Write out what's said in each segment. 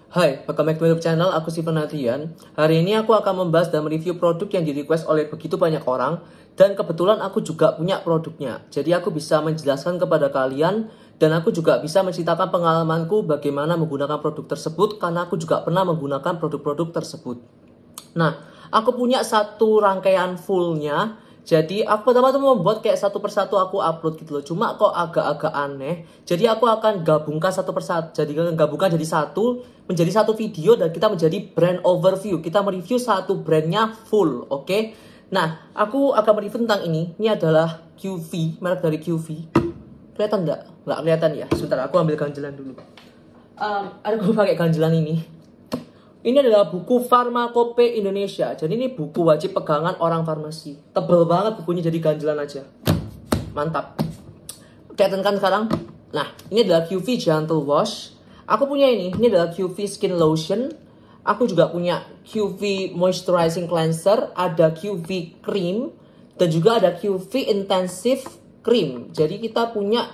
Hai, welcome back to YouTube channel, aku Steven Adrian. Hari ini aku akan membahas dan mereview produk yang di-request oleh begitu banyak orang. Dan kebetulan aku juga punya produknya. Jadi aku bisa menjelaskan kepada kalian. Dan aku juga bisa menceritakan pengalamanku bagaimana menggunakan produk tersebut. Karena aku juga pernah menggunakan produk-produk tersebut. Nah, aku punya satu rangkaian fullnya. Jadi aku pertama tuh membuat kayak satu persatu aku upload gitu loh. Cuma kok agak-agak aneh. Jadi aku akan gabungkan satu persatu. Jadi gabungkan jadi satu, menjadi satu video dan kita menjadi brand overview. Kita mereview satu brandnya full, oke? Nah, aku akan mereview tentang ini. Ini adalah QV, merek dari QV. Kelihatan nggak? Nggak kelihatan ya. Sebentar, aku ambil ganjelan dulu. Aku pakai ganjelan ini. Ini adalah buku Farmakope Indonesia. Jadi ini buku wajib pegangan orang farmasi. Tebel banget bukunya, jadi ganjelan aja. Mantap. Kelihatan kan sekarang? Nah, ini adalah QV Gentle Wash. Aku punya ini adalah QV Skin Lotion. Aku juga punya QV Moisturizing Cleanser. Ada QV Cream. Dan juga ada QV Intensive Cream. Jadi kita punya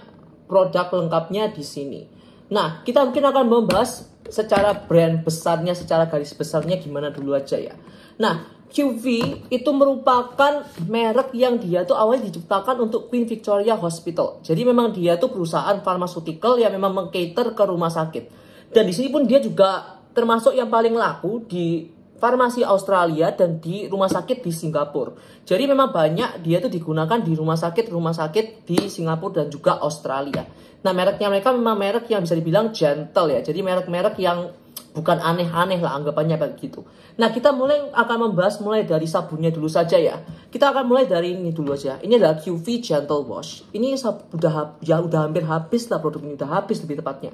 produk lengkapnya di sini. Nah, kita mungkin akan membahas secara brand besarnya, secara garis besarnya gimana dulu aja ya. Nah, QV itu merupakan merek yang dia tuh awalnya diciptakan untuk Queen Victoria Hospital. Jadi memang dia tuh perusahaan pharmaceutical yang memang meng-cater ke rumah sakit. Dan di sini pun dia juga termasuk yang paling laku di farmasi Australia dan di rumah sakit di Singapura. Jadi memang banyak dia tuh digunakan di rumah sakit di Singapura dan juga Australia. Nah, mereknya mereka memang merek yang bisa dibilang gentle ya. Jadi merek-merek yang bukan aneh-aneh lah anggapannya begitu. Nah, kita akan membahas mulai dari sabunnya dulu saja ya. Kita akan mulai dari ini dulu aja. Ini adalah QV Gentle Wash. Ini udah hampir habis lah, produk ini udah habis lebih tepatnya.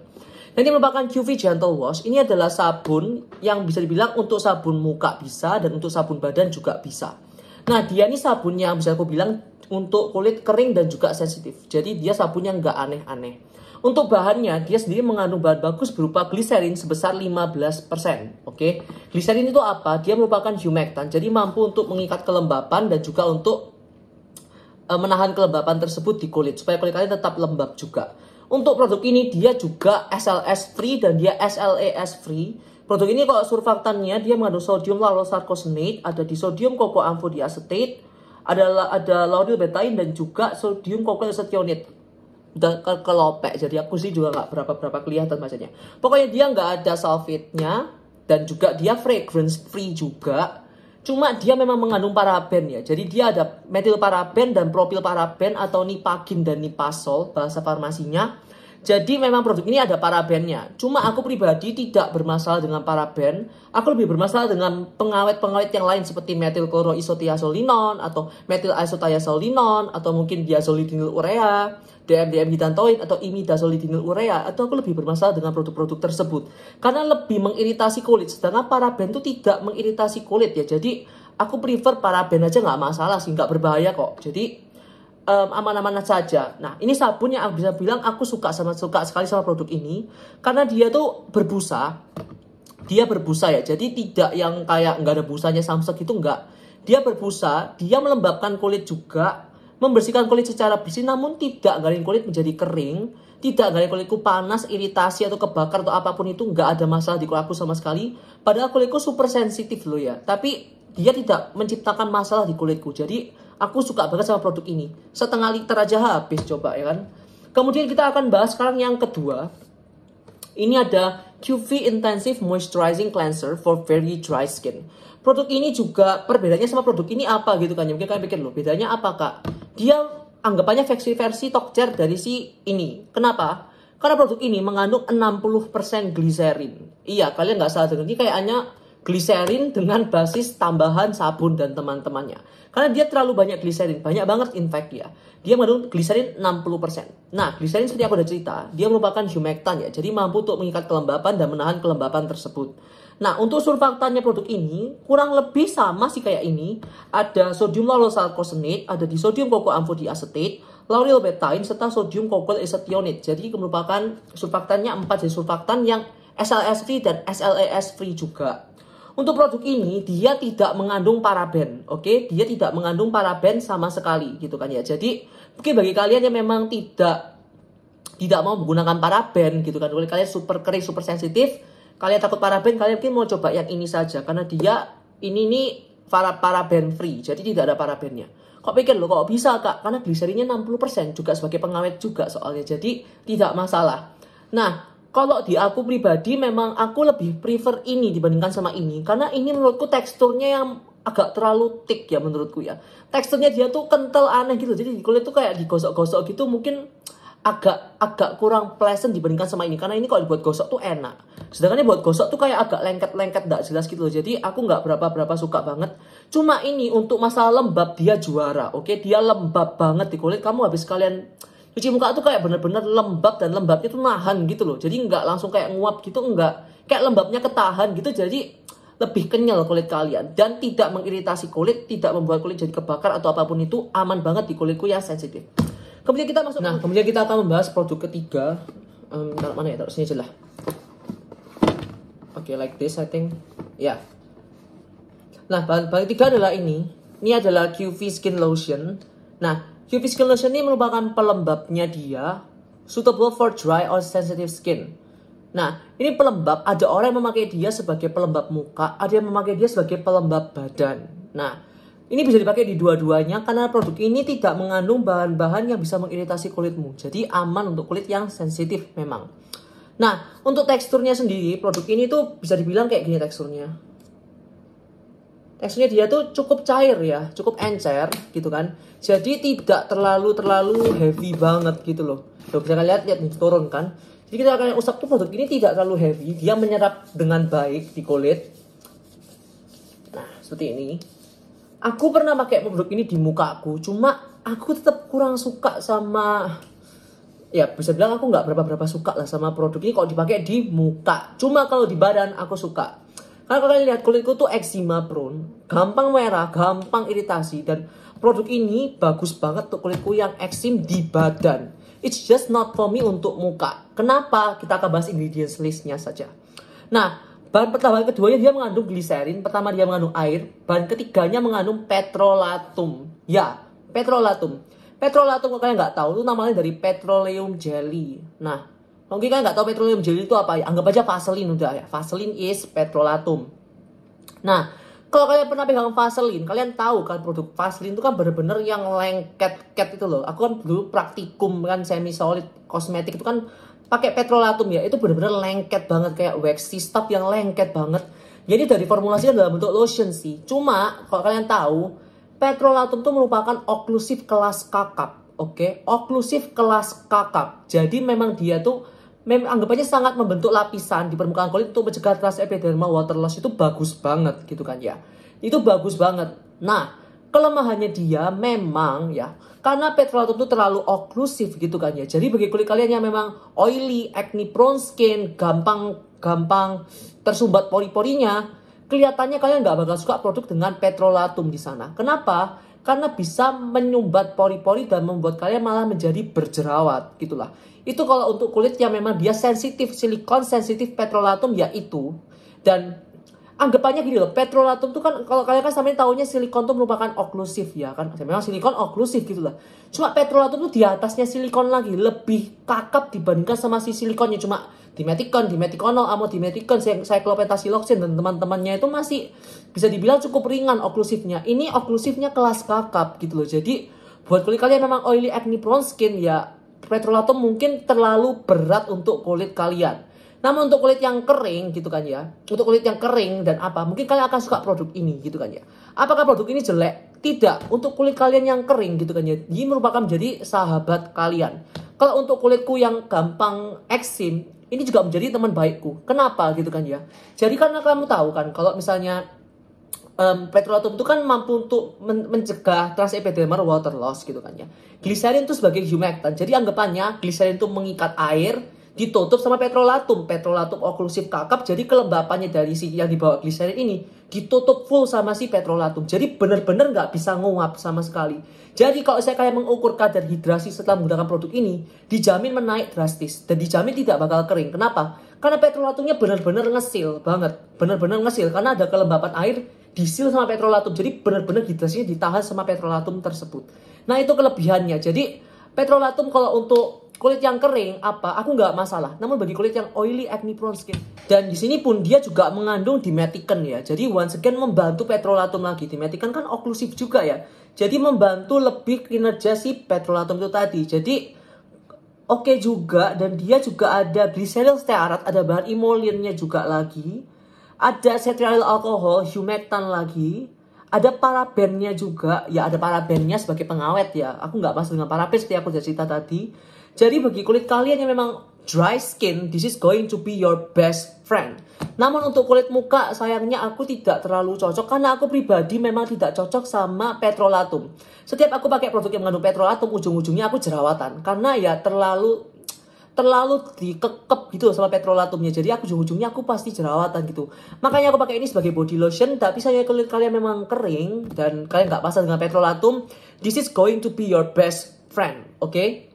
Dan ini merupakan QV Gentle Wash. Ini adalah sabun yang bisa dibilang untuk sabun muka bisa dan untuk sabun badan juga bisa. Nah, dia ini sabunnya bisa aku bilang untuk kulit kering dan juga sensitif. Jadi dia sabunnya nggak aneh-aneh. Untuk bahannya, dia sendiri mengandung bahan bagus berupa gliserin sebesar 15%. Oke, gliserin itu apa? Dia merupakan humectant. Jadi mampu untuk mengikat kelembapan dan juga untuk menahan kelembapan tersebut di kulit. Supaya kulit kalian tetap lembab juga. Untuk produk ini dia juga SLS free dan dia SLES free. Produk ini kalau surfaktannya dia mengandung sodium lauryl sarcosinate, ada disodium cocoamphodiacetate, ada lauryl betaine dan juga sodium cocoyl acetonate. Udah kelopek, jadi aku sih juga nggak berapa kelihatan bacanya. Pokoknya dia nggak ada sulfate-nya dan juga dia fragrance free juga. Cuma dia memang mengandung paraben ya. Jadi dia ada metilparaben dan propilparaben atau nipagin dan nipasol bahasa farmasinya. Jadi memang produk ini ada parabennya. Cuma aku pribadi tidak bermasalah dengan paraben. Aku lebih bermasalah dengan pengawet-pengawet yang lain seperti metilchloroisothiazolinone atau metilisothiazolinone atau mungkin diazolidinil urea, DM-diamhidantoin atau imidazolidinil urea. Atau aku lebih bermasalah dengan produk-produk tersebut karena lebih mengiritasi kulit. Sedangkan paraben itu tidak mengiritasi kulit ya. Jadi aku prefer paraben aja, nggak masalah sih, nggak berbahaya kok. Jadi aman-aman saja. Nah, ini sabun yang aku bisa bilang aku suka sekali sama produk ini karena dia tuh berbusa. Dia berbusa ya. Jadi tidak yang kayak nggak ada busanya Samsung itu enggak. Dia berbusa, dia melembabkan kulit juga, membersihkan kulit secara bersih namun tidak nggalin kulit menjadi kering, tidak nggalin kulitku panas, iritasi atau kebakar atau apapun itu, nggak ada masalah di kulitku sama sekali. Padahal kulitku super sensitif loh ya. Tapi dia tidak menciptakan masalah di kulitku. Jadi aku suka banget sama produk ini. Setengah liter aja habis coba ya kan. Kemudian kita akan bahas sekarang yang kedua. Ini ada QV Intensive Moisturizing Cleanser for Very Dry Skin. Produk ini juga perbedaannya sama produk ini apa gitu kan. Ya, mungkin kalian pikir loh bedanya apa kak. Dia anggapannya versi tokcer dari si ini. Kenapa? Karena produk ini mengandung 60% gliserin. Iya, kalian nggak salah dengar. Ini kayaknya gliserin dengan basis tambahan sabun dan teman-temannya. Karena dia terlalu banyak gliserin, banyak banget in fact ya. Dia mengandung gliserin 60%. Nah, gliserin seperti aku udah cerita, dia merupakan humectant ya. Jadi mampu untuk mengikat kelembapan dan menahan kelembapan tersebut. Nah, untuk surfaktannya produk ini kurang lebih sama sih kayak ini. Ada sodium lauryl sarcosinate, ada disodium cocoamphodiacetate, lauryl betaine serta sodium cocoyl acetonate. Jadi merupakan surfaktannya 4 jenis surfaktan yang SLS free dan SLES free juga. Untuk produk ini dia tidak mengandung paraben, oke? Dia tidak mengandung paraben sama sekali gitu kan ya. Jadi mungkin bagi kalian yang memang tidak mau menggunakan paraben gitu kan, kulit kalian super kering, super sensitif, kalian takut paraben, kalian mungkin mau coba yang ini saja. Karena dia ini nih paraben free, jadi tidak ada parabennya. Kok pikir loh, kok bisa kak? Karena gliserinnya 60% juga sebagai pengawet juga soalnya. Jadi tidak masalah. Nah, kalau di aku pribadi memang aku lebih prefer ini dibandingkan sama ini. Karena ini menurutku teksturnya yang agak terlalu thick ya menurutku ya. Teksturnya dia tuh kental aneh gitu. Jadi di kulit tuh kayak digosok-gosok gitu mungkin agak kurang pleasant dibandingkan sama ini. Karena ini kalau dibuat gosok tuh enak. Sedangkan buat gosok tuh kayak agak lengket-lengket gak jelas gitu loh. Jadi aku gak berapa suka banget. Cuma ini untuk masalah lembab dia juara. Oke, dia lembab banget di kulit. Kamu habis kalian cuci muka tuh kayak bener-bener lembab. Dan lembabnya tuh nahan gitu loh. Jadi gak langsung kayak nguap gitu, enggak. Kayak lembabnya ketahan gitu. Jadi lebih kenyal kulit kalian. Dan tidak mengiritasi kulit. Tidak membuat kulit jadi kebakar atau apapun itu. Aman banget di kulitku yang sensitif. Kemudian kita masuk. Nah, kemudian kita akan membahas produk ketiga. Taruh mana ya? Taruh sini aja lah. Oke, like this I think. Ya. Nah, bahan ketiga adalah ini. Ini adalah QV Skin Lotion. Nah, QV Skin Lotion ini merupakan pelembabnya dia. Suitable for dry or sensitive skin. Nah, ini pelembab. Ada orang yang memakai dia sebagai pelembab muka. Ada yang memakai dia sebagai pelembab badan. Nah, ini bisa dipakai di dua-duanya karena produk ini tidak mengandung bahan-bahan yang bisa mengiritasi kulitmu. Jadi aman untuk kulit yang sensitif memang. Nah, untuk teksturnya sendiri, produk ini tuh bisa dibilang kayak gini teksturnya. Teksturnya dia tuh cukup cair ya, cukup encer gitu kan. Jadi tidak terlalu heavy banget gitu loh. Tuh, bisa kalian lihat nih, turun kan. Jadi kita akan usap tuh produk ini tidak terlalu heavy. Dia menyerap dengan baik di kulit. Nah, seperti ini. Aku pernah pakai produk ini di mukaku, cuma aku tetap kurang suka sama, ya bisa bilang aku nggak berapa suka lah sama produk ini kalau dipakai di muka. Cuma kalau di badan aku suka. Karena kalau kalian lihat kulitku tuh eczema prone, gampang merah, gampang iritasi, dan produk ini bagus banget untuk kulitku yang eksim di badan. It's just not for me untuk muka. Kenapa? Kita akan bahas ingredients listnya saja. Nah, bahan pertama, keduanya dia mengandung gliserin. Pertama dia mengandung air. Bahan ketiganya mengandung petrolatum. Ya, petrolatum. Petrolatum kalau kalian nggak tahu itu namanya dari petroleum jelly. Nah, mungkin kalian nggak tahu petroleum jelly itu apa ya? Anggap aja Vaseline udah ya. Vaseline is petrolatum. Nah, kalau kalian pernah pegang Vaseline, kalian tahu kan produk Vaseline itu kan bener-bener yang lengket itu loh. Aku kan dulu praktikum kan semi solid kosmetik itu kan pakai petrolatum ya, itu bener-bener lengket banget kayak waxy stuff yang lengket banget. Jadi dari formulasinya dalam bentuk lotion sih. Cuma kalau kalian tahu, petrolatum itu merupakan oklusif kelas kakap, oke? Oklusif kelas kakap. Jadi memang dia tuh anggap aja sangat membentuk lapisan di permukaan kulit untuk mencegah trans epidermal water loss. Itu bagus banget gitu kan ya. Itu bagus banget. Nah, kelemahannya dia memang ya, karena petrolatum itu terlalu oklusif gitu kan ya. Jadi bagi kulit kalian yang memang oily, acne prone skin, gampang tersumbat pori-porinya, kelihatannya kalian nggak bakal suka produk dengan petrolatum di sana. Kenapa? Karena bisa menyumbat pori-pori dan membuat kalian malah menjadi berjerawat gitulah. Itu kalau untuk kulit yang memang dia sensitif silikon, sensitif petrolatum ya itu. Dan anggapannya gini loh, petrolatum tuh kan kalau kalian kan sampai tahunya silikon tuh merupakan oklusif ya kan. Memang silikon oklusif gitu lah. Cuma petrolatum tuh di atasnya silikon lagi, lebih kakap dibandingkan sama si silikonnya. Cuma dimetikonol, amodimetikon, cyclopentasiloxin dan teman-temannya itu masih bisa dibilang cukup ringan oklusifnya. Ini oklusifnya kelas kakap gitu loh. Jadi buat kulit kalian memang oily acne prone skin ya, petrolatum mungkin terlalu berat untuk kulit kalian. Namun untuk kulit yang kering gitu kan ya, untuk kulit yang kering dan apa, mungkin kalian akan suka produk ini gitu kan ya. Apakah produk ini jelek? Tidak. Untuk kulit kalian yang kering gitu kan ya, ini merupakan menjadi sahabat kalian. Kalau untuk kulitku yang gampang eksim, ini juga menjadi teman baikku. Kenapa gitu kan ya? Jadi karena kamu tahu kan, kalau misalnya petrolatum itu kan mampu untuk mencegah trans epidermal water loss gitu kan ya. Gliserin itu sebagai humectant. Jadi anggapannya gliserin itu mengikat air, ditutup sama petrolatum. Petrolatum oklusif kakap, jadi kelembapannya dari si yang dibawa gliserin ini ditutup full sama si petrolatum. Jadi benar-benar nggak bisa nguap sama sekali. Jadi kalau saya kayak mengukur kadar hidrasi setelah menggunakan produk ini, dijamin menaik drastis dan dijamin tidak bakal kering. Kenapa? Karena petrolatumnya benar-benar ngesil banget, benar-benar ngesil karena ada kelembapan air disil sama petrolatum. Jadi benar-benar hidrasinya ditahan sama petrolatum tersebut. Nah itu kelebihannya. Jadi petrolatum kalau untuk kulit yang kering aku nggak masalah. Namun bagi kulit yang oily, acne prone skin, dan di sini pun dia juga mengandung dimetiken ya. Jadi once again membantu petrolatum lagi. Dimetiken kan oklusif juga ya. Jadi membantu lebih kinerja si petrolatum itu tadi. Jadi oke juga, dan dia juga ada glyceryl stearat, ada bahan emollientnya juga lagi. Ada cetriol alkohol, humectant lagi. Ada parabennya juga, ya ada parabennya sebagai pengawet ya. Aku nggak masuk dengan paraben seperti aku udah cerita tadi. Jadi bagi kulit kalian yang memang dry skin, this is going to be your best friend. Namun untuk kulit muka, sayangnya aku tidak terlalu cocok karena aku pribadi memang tidak cocok sama petrolatum. Setiap aku pakai produk yang mengandung petrolatum, ujung-ujungnya aku jerawatan. Karena ya terlalu dikekep gitu sama petrolatumnya. Jadi aku ujung-ujungnya aku pasti jerawatan gitu. Makanya aku pakai ini sebagai body lotion. Tapi saya kulit kalian memang kering dan kalian nggak pasang dengan petrolatum, this is going to be your best friend, oke?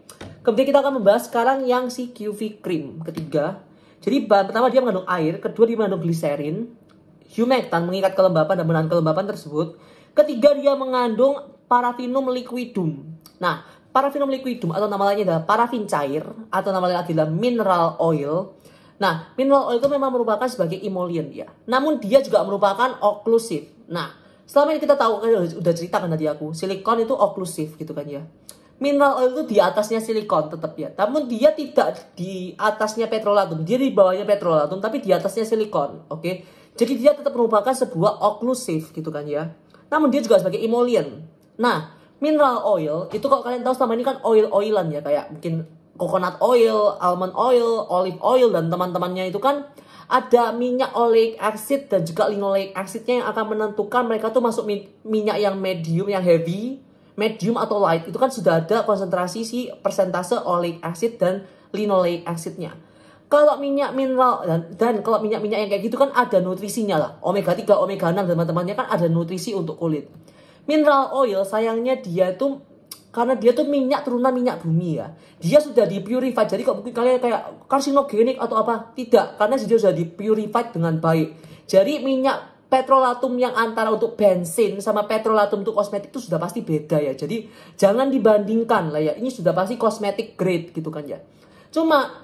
Kemudian kita akan membahas sekarang yang si QV cream ketiga. Jadi bahan pertama dia mengandung air, kedua dia mengandung gliserin, humectant mengikat kelembapan dan menahan kelembapan tersebut. Ketiga dia mengandung parafinum liquidum. Nah, parafinum liquidum atau nama lainnya adalah parafin cair atau nama lainnya adalah mineral oil. Nah, mineral oil itu memang merupakan sebagai emollient ya. Namun dia juga merupakan oklusif. Nah, selama ini kita tahu kan udah ceritakan tadi aku, silikon itu oklusif gitu kan ya. Mineral oil itu di atasnya silikon tetap ya. Namun dia tidak di atasnya petrolatum. Dia di bawahnya petrolatum tapi di atasnya silikon. Oke. Jadi dia tetap merupakan sebuah oklusif gitu kan ya. Namun dia juga sebagai emollient. Nah, mineral oil itu kalau kalian tahu selama ini kan oil-oilan ya. Kayak mungkin coconut oil, almond oil, olive oil dan teman-temannya itu kan ada minyak oleic acid dan juga linoleic acidnya yang akan menentukan mereka tuh masuk minyak yang medium, yang heavy, medium atau light. Itu kan sudah ada konsentrasi si persentase oleic acid dan linoleic acidnya. Kalau minyak mineral dan kalau minyak-minyak yang kayak gitu kan ada nutrisinya lah. Omega 3, omega 6 dan teman-temannya kan ada nutrisi untuk kulit. Mineral oil sayangnya dia tuh karena dia tuh minyak turunan minyak bumi ya. Dia sudah dipurified. Jadi kalau mungkin kalian kayak karsinogenik atau apa, tidak, karena dia sudah dipurified dengan baik. Jadi minyak petrolatum yang antara untuk bensin sama petrolatum untuk kosmetik itu sudah pasti beda ya. Jadi jangan dibandingkan lah ya. Ini sudah pasti cosmetic grade gitu kan ya. Cuma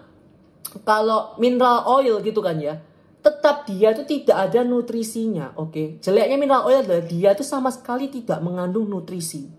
kalau mineral oil gitu kan ya, tetap dia tuh tidak ada nutrisinya, oke? Jeleknya mineral oil adalah dia tuh sama sekali tidak mengandung nutrisi.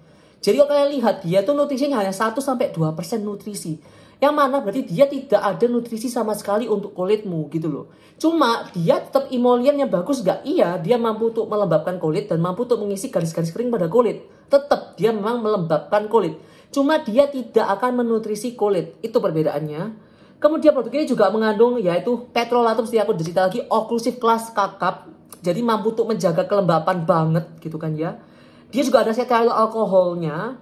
Jadi kalau kalian lihat dia tuh nutrisinya hanya 1-2% nutrisi. Yang mana berarti dia tidak ada nutrisi sama sekali untuk kulitmu gitu loh. Cuma dia tetap emollient yang bagus gak? Iya, dia mampu untuk melembabkan kulit dan mampu untuk mengisi garis-garis kering pada kulit. Tetap dia memang melembabkan kulit. Cuma dia tidak akan menutrisi kulit. Itu perbedaannya. Kemudian produk ini juga mengandung yaitu petrolatum, seperti aku cerita lagi, oklusif kelas kakap. Jadi mampu untuk menjaga kelembapan banget gitu kan ya. Dia juga ada cetriol alkoholnya,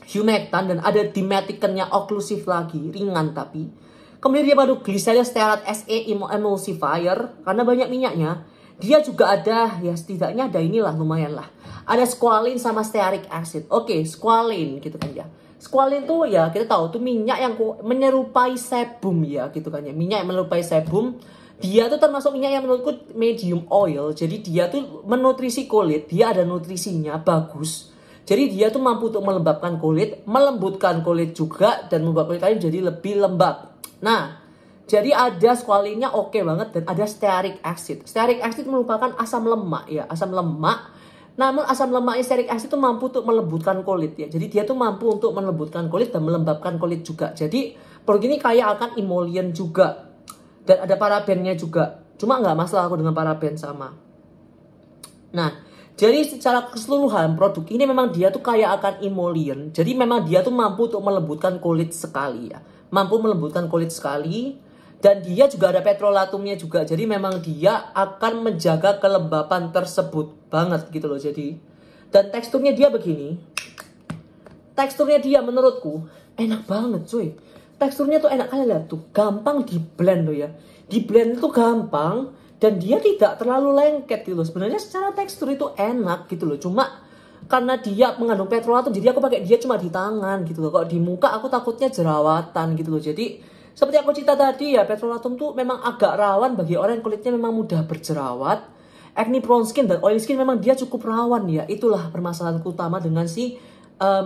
humectant, dan ada dimetikennya oklusif lagi, ringan tapi. Kemudian dia mengandung glyceryl stearat SE emulsifier karena banyak minyaknya. Dia juga ada, ya setidaknya ada inilah lumayan lah. Ada squalene sama stearic acid. Oke, squalene gitu kan ya. Squalene tuh ya kita tahu tuh minyak yang menyerupai sebum ya gitu kan ya. Minyak yang menyerupai sebum. Dia tuh termasuk minyak yang menurutku medium oil. Jadi dia tuh menutrisi kulit. Dia ada nutrisinya bagus. Jadi dia tuh mampu untuk melembabkan kulit, melembutkan kulit juga, dan membuat kulit kalian jadi lebih lembab. Nah, jadi ada squalene-nya oke banget, dan ada stearic acid. Stearic acid merupakan asam lemak ya, asam lemak. Namun asam lemaknya stearic acid itu mampu untuk melembutkan kulit ya. Jadi dia tuh mampu untuk melembutkan kulit dan melembabkan kulit juga. Jadi produk ini kaya akan emollient juga. Dan ada parabennya juga. Cuma nggak masalah aku dengan paraben sama. Nah, jadi secara keseluruhan produk ini memang dia tuh kaya akan emollient. Jadi memang dia tuh mampu untuk melembutkan kulit sekali ya. Mampu melembutkan kulit sekali. Dan dia juga ada petrolatumnya juga. Jadi memang dia akan menjaga kelembapan tersebut banget gitu loh. Jadi dan teksturnya dia begini. Teksturnya dia menurutku enak banget cuy. Teksturnya tuh enak, kalian lihat tuh, gampang di blend loh ya. Di blend itu gampang dan dia tidak terlalu lengket gitu loh. Sebenarnya secara tekstur itu enak gitu loh. Cuma karena dia mengandung petrolatum, jadi aku pakai dia cuma di tangan gitu loh. Kalau di muka aku takutnya jerawatan gitu loh. Jadi seperti aku cerita tadi ya, petrolatum tuh memang agak rawan bagi orang yang kulitnya memang mudah berjerawat. Acne prone skin dan oily skin memang dia cukup rawan ya. Itulah permasalahan utama dengan si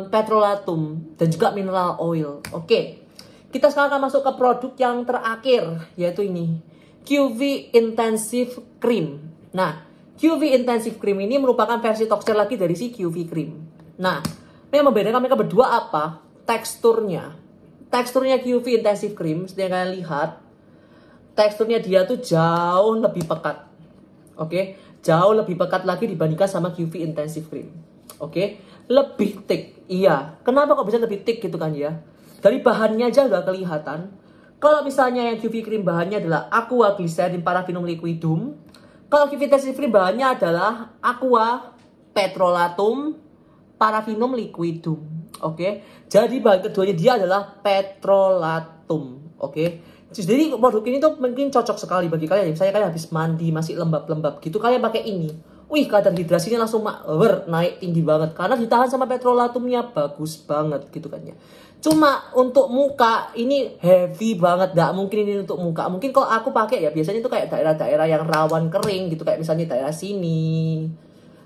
petrolatum dan juga mineral oil. Oke. Kita sekarang akan masuk ke produk yang terakhir, yaitu ini, QV Intensive Cream. Nah, QV Intensive Cream ini merupakan versi toxic lagi dari si QV Cream. Nah, yang membedakan mereka berdua apa? Teksturnya. Teksturnya QV Intensive Cream, seperti yang kalian lihat, teksturnya dia tuh jauh lebih pekat. Oke, jauh lebih pekat lagi dibandingkan sama QV Intensive Cream. Oke, lebih thick. Iya, kenapa kok bisa lebih thick gitu kan ya? Dari bahannya aja udah kelihatan. Kalau misalnya yang QV Cream bahannya adalah Aqua Glycerin Paraffinium Liquidum. Kalau QV Intensive Cream bahannya adalah Aqua Petrolatum Paraffinium Liquidum. Oke, jadi bahan keduanya dia adalah petrolatum. Oke, jadi produk ini tuh mungkin cocok sekali bagi kalian. Misalnya kalian habis mandi masih lembab-lembab gitu, kalian pakai ini. Wih, kadar hidrasinya langsung naik tinggi banget karena ditahan sama petrolatumnya, bagus banget gitu kan ya. Cuma untuk muka ini heavy banget, gak mungkin ini untuk muka. Mungkin kalau aku pakai ya biasanya itu kayak daerah-daerah yang rawan kering gitu, kayak misalnya daerah sini.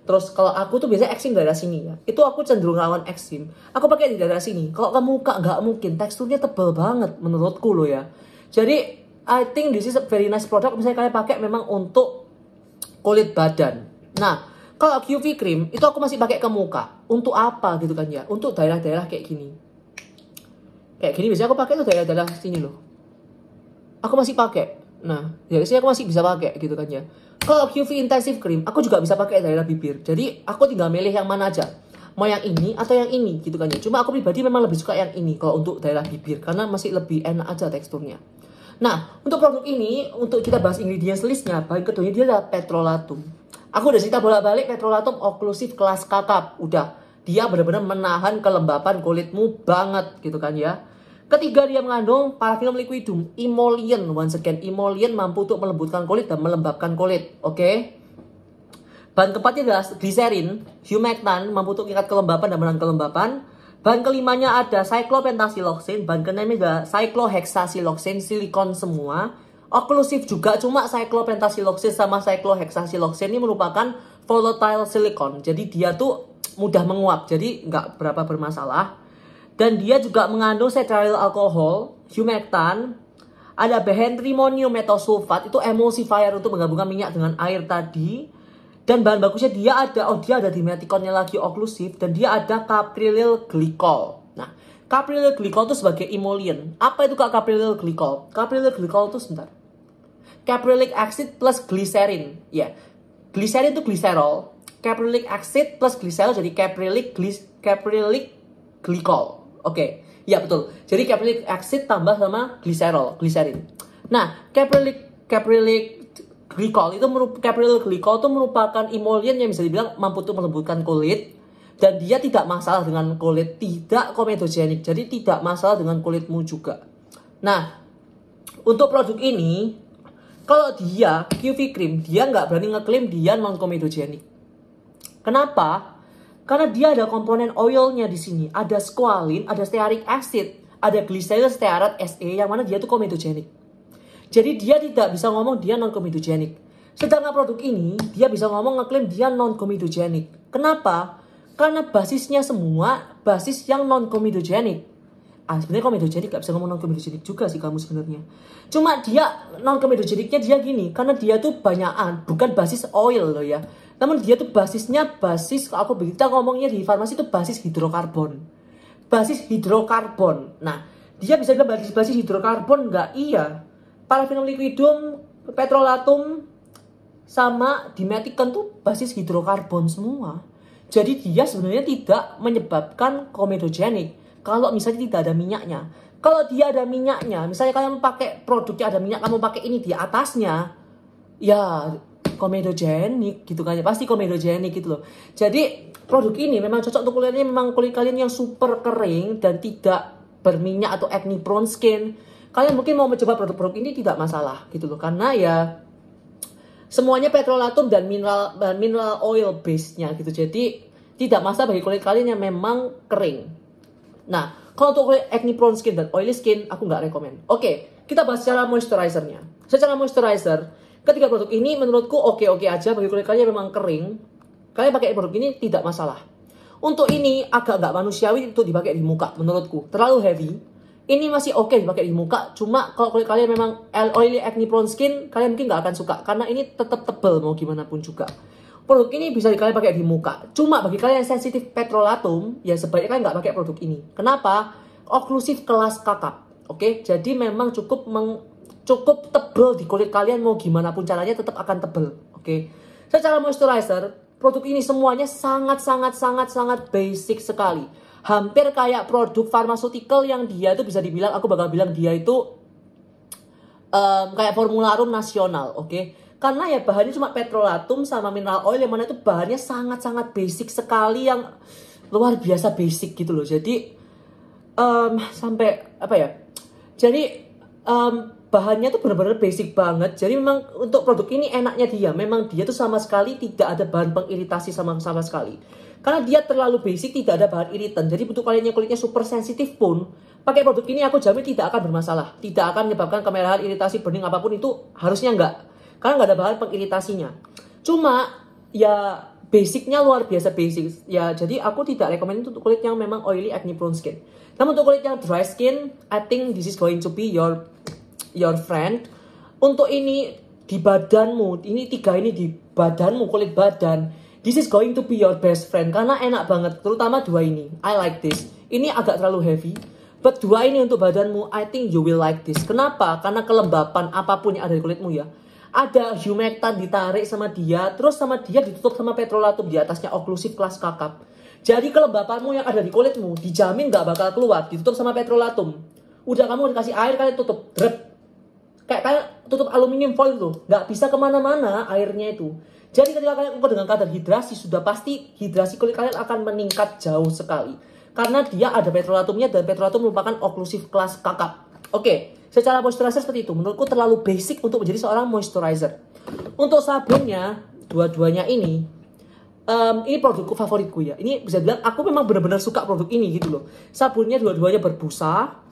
Terus kalau aku tuh biasanya eksim daerah sini ya. Itu aku cenderung rawan eksim. Aku pakai di daerah sini. Kalau ke muka nggak mungkin. Teksturnya tebal banget menurutku loh ya. Jadi I think this is a very nice product. Misalnya kalian pakai memang untuk kulit badan. Nah, kalau QV cream itu aku masih pakai ke muka. Untuk apa gitu kan ya? Untuk daerah-daerah kayak gini. Kayak gini biasanya aku pakai tuh daerah-daerah sini loh. Aku masih pakai. Nah, dari sini aku masih bisa pakai gitu kan ya. Kalau QV Intensive Cream, aku juga bisa pakai daerah bibir. Jadi, aku tinggal milih yang mana aja. Mau yang ini atau yang ini gitu kan ya. Cuma aku pribadi memang lebih suka yang ini kalau untuk daerah bibir. Karena masih lebih enak aja teksturnya. Nah, untuk produk ini, untuk kita bahas ingredients listnya, bahan keduanya dia adalah petrolatum. Aku udah cerita bolak-balik petrolatum oklusif kelas kakap. Udah, dia benar-benar menahan kelembapan kulitmu banget gitu kan ya. Ketiga, dia mengandung paraffinium liquidum, emollient. Once again, emollient mampu untuk melembutkan kulit dan melembabkan kulit. Oke. Bahan keempatnya adalah glycerin, humectant, mampu untuk mengikat kelembapan dan menahan kelembapan. Bahan kelimanya ada cyclopentasiloxane, bahan keenamnya adalah cyclohexasiloxane, silikon semua. Oklusif juga, cuma cyclopentasiloxane sama cyclohexasiloxane ini merupakan volatile silicon. Jadi dia tuh mudah menguap, jadi nggak berapa bermasalah. Dan dia juga mengandung cetyl alkohol, humectant, ada bahan trimonium metosulfat, itu emulsifier untuk menggabungkan minyak dengan air tadi. Dan bahan bagusnya dia ada dimetikonnya lagi oklusif, dan dia ada caprylyl glycol. Nah, caprylyl glycol itu sebagai emollient. Apa itu caprylyl glycol? Caprylyl glycol itu sebentar. Caprylic acid plus glycerin. Ya, glycerin itu glycerol. Caprylic acid plus glycerol jadi caprylic glycol. Oke, ya betul. Jadi caprylic acid tambah sama glycerin. Nah, caprylic glycol itu merupakan emollient yang bisa dibilang mampu untuk melembutkan kulit, dan dia tidak masalah dengan kulit, tidak komedogenik. Jadi tidak masalah dengan kulitmu juga. Nah, untuk produk ini, kalau dia QV cream, dia nggak berani ngeklaim dia non komedogenik. Kenapa? Karena dia ada komponen oilnya di sini. Ada squalene, ada stearic acid, ada glyceryl stearat SE yang mana dia tuh komedogenik. Jadi dia tidak bisa ngomong dia non komedogenik. Sedangkan produk ini dia bisa ngomong ngeklaim dia non komedogenik. Kenapa? Karena basisnya semua basis yang non komedogenik. Sebenarnya komedogenik gak bisa ngomong non komedogenik juga sih kamu sebenarnya. Cuma dia non komedogeniknya dia gini, karena dia tuh banyakan, bukan basis oil loh ya. Namun dia tuh basisnya aku kita ngomongnya di farmasi itu basis hidrokarbon. Basis hidrokarbon. Nah, dia bisa bilang basis hidrokarbon nggak? Iya. Paraffinium liquidum, petrolatum, sama dimetikon tuh basis hidrokarbon semua. Jadi dia sebenarnya tidak menyebabkan komedogenik kalau misalnya tidak ada minyaknya. Kalau dia ada minyaknya, misalnya kalian pakai produknya ada minyak, kamu pakai ini di atasnya, ya komedogenik gitu kan ya, pasti komedogenik gitu loh. Jadi produk ini memang cocok untuk kulitnya, memang kulit kalian yang super kering dan tidak berminyak atau acne prone skin. Kalian mungkin mau mencoba produk-produk ini tidak masalah gitu loh, karena ya semuanya petrolatum dan mineral oil base-nya gitu. Jadi tidak masalah bagi kulit kalian yang memang kering. Nah, kalau untuk kulit acne prone skin dan oily skin aku nggak rekomen. Oke, kita bahas secara moisturizer-nya. Secara moisturizer, ketiga produk ini menurutku oke-oke aja bagi kulit kalian memang kering. Kalian pakai produk ini tidak masalah. Untuk ini agak nggak manusiawi untuk dipakai di muka menurutku. Terlalu heavy. Ini masih oke dipakai di muka. Cuma kalau kulit kalian memang oily acne prone skin, kalian mungkin nggak akan suka. Karena ini tetap tebel mau gimana pun juga. Produk ini bisa kalian pakai di muka. Cuma bagi kalian yang sensitif petrolatum, ya sebaiknya kalian nggak pakai produk ini. Kenapa? Oklusif kelas kakap. Oke, jadi memang cukup tebel di kulit kalian, mau gimana pun caranya tetap akan tebel. Oke. Secara moisturizer, produk ini semuanya sangat basic sekali. Hampir kayak produk pharmaceutical yang dia itu bisa dibilang, aku bakal bilang dia itu kayak formularum nasional, oke? Karena ya bahannya cuma petrolatum sama mineral oil yang mana itu bahannya sangat basic sekali, yang luar biasa basic gitu loh. Jadi sampai apa ya? Jadi bahannya tuh benar-benar basic banget. Jadi memang untuk produk ini enaknya dia, memang dia tuh sama sekali tidak ada bahan pengiritasi sama sekali. Karena dia terlalu basic, tidak ada bahan iritan. Jadi untuk kalian yang kulitnya super sensitif pun, pakai produk ini aku jamin tidak akan bermasalah. Tidak akan menyebabkan kemerahan, iritasi, burning, apapun itu harusnya enggak. Karena nggak ada bahan pengiritasinya. Cuma ya basicnya luar biasa basic. Ya jadi aku tidak rekomend untuk kulit yang memang oily acne prone skin. Namun untuk kulit yang dry skin, I think this is going to be your friend. Untuk ini di badanmu, ini 3 ini di badanmu, kulit badan. This is going to be your best friend. Karena enak banget, terutama 2 ini. I like this. Ini agak terlalu heavy. But 2 ini untuk badanmu, I think you will like this. Kenapa? Karena kelembapan apapun yang ada di kulitmu ya. Ada humectant ditarik sama dia, terus sama dia ditutup sama petrolatum, di atasnya oklusif kelas kakap. Jadi kelembapanmu yang ada di kulitmu dijamin gak bakal keluar, ditutup sama petrolatum. Udah kamu dikasih air, kalian tutup, drep. Kayak kalian tutup aluminium foil tuh, gak bisa kemana-mana airnya itu. Jadi ketika kalian ukur dengan kadar hidrasi, sudah pasti hidrasi kulit kalian akan meningkat jauh sekali. Karena dia ada petrolatumnya, dan petrolatum merupakan oklusif kelas kakap. Oke, secara moisturizer seperti itu. Menurutku terlalu basic untuk menjadi seorang moisturizer. Untuk sabunnya, dua-duanya ini produkku favoritku ya. Ini bisa bilang aku memang benar-benar suka produk ini gitu loh. Sabunnya dua-duanya berbusa,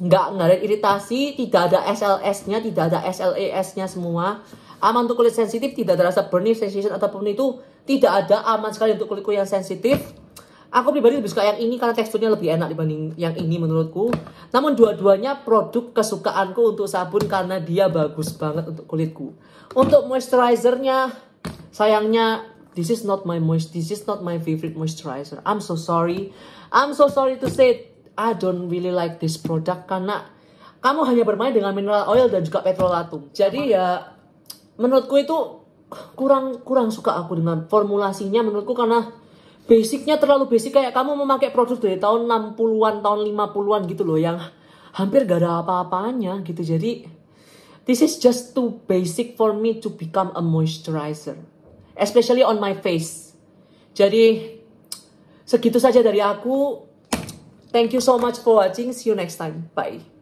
nggak ada iritasi, tidak ada SLS-nya, tidak ada SLES-nya semua. Aman untuk kulit sensitif, tidak ada rasa burning sensation ataupun itu, tidak ada, aman sekali untuk kulitku yang sensitif. Aku pribadi lebih suka yang ini karena teksturnya lebih enak dibanding yang ini menurutku. Namun dua-duanya produk kesukaanku untuk sabun karena dia bagus banget untuk kulitku. Untuk moisturizernya, sayangnya this is not my favorite moisturizer. I'm so sorry to say I don't really like this product karena kamu hanya bermain dengan mineral oil dan juga petrolatum. Jadi ya menurutku itu kurang suka aku dengan formulasinya menurutku, karena basicnya terlalu basic, kayak kamu memakai produk dari tahun 60-an, tahun 50-an gitu loh, yang hampir gak ada apa-apanya gitu. Jadi this is just too basic for me to become a moisturizer, especially on my face. Jadi segitu saja dari aku. Thank you so much for watching. See you next time. Bye.